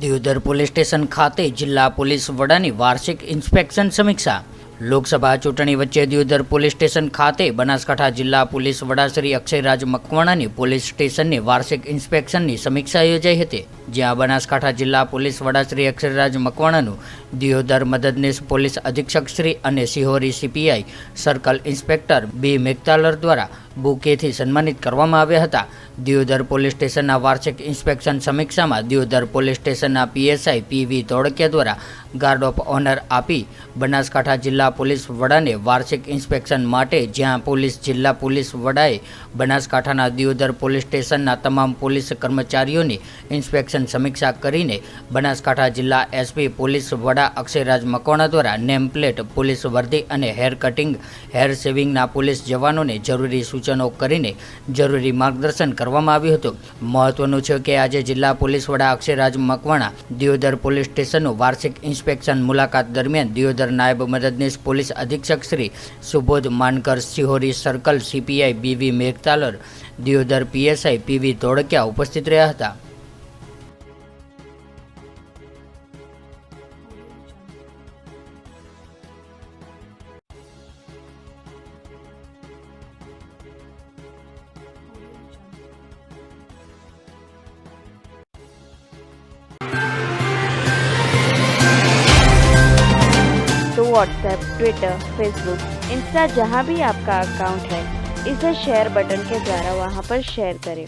Deodar police station ખાતે જિલ્લા police વડાની વાર્ષિક ઇન્સ્પેક્શન સમીક્ષા। લોકસભા ચૂંટણી વચ્ચે દિયોદર પોલીસ સ્ટેશન ખાતે બનાસકાંઠા જિલ્લા પોલીસ વડા શ્રી અક્ષયરાજ મકવાણાની પોલીસ સ્ટેશનની વાર્ષિક ઇન્સ્પેક્શનની સમીક્ષા યોજાઈ હતી, જ્યાં બનાસકાંઠા જિલ્લા પોલીસ વડા શ્રી અક્ષયરાજ મકવાણાનું દિયોદર મદદનીશ પોલીસ અધિક્ષક શ્રી અને Sihori CPI circle inspector B મેઘતાલર દ્વારા બુકેથી સન્માનિત કરવામાં આવ્યા હતા। દિયોદર પોલીસ સ્ટેશનના વાર્ષિક ઇન્સ્પેક્શન સમીક્ષામાં દિયોદર પોલીસ સ્ટેશનના PSI PV ધોળકિયા દ્વારા ગાર્ડ ઓફ ઓનર આપી બનાસકાંઠા જિલ્લા પોલીસ વડાને વાર્ષિક ઇન્સ્પેક્શન માટે, જ્યાં જિલ્લા પોલીસ વડાએ બનાસકાંઠાના દિયોદર પોલીસ સ્ટેશનના તમામ પોલીસ કર્મચારીઓની ઇન્સ્પેક્શન સમીક્ષા કરીને બનાસકાંઠા જિલ્લા SP પોલીસ વડા અક્ષયરાજ મકવાણા દ્વારા નેમ પ્લેટ, પોલીસ વર્દી અને હેર કટિંગ, હેર સેવિંગના પોલીસ જવાનોને જરૂરી સૂચનો કરીને જરૂરી માર્ગદર્શન કરવામાં આવ્યું હતું। મહત્વનું છે કે આજે જિલ્લા પોલીસ વડા અક્ષયરાજ મકવાણા દિયોદર પોલીસ સ્ટેશનનું વાર્ષિક ઇન્સ્પેક્શન મુલાકાત દરમિયાન દિયોદર નાયબ મદદનીશ પોલીસ અધિક્ષક Shri Subodh Mankar, Sihori circle CPI BV Meghtalar, Deodar PSI PV Dholakiya ઉપસ્થિત રહ્યા હતા। तो व्हाट्सएप, ट्विटर, फेसबुक, इंस्टा जहाँ भी आपका अकाउंट है, इसे शेयर बटन के द्वारा वहाँ पर शेयर करें।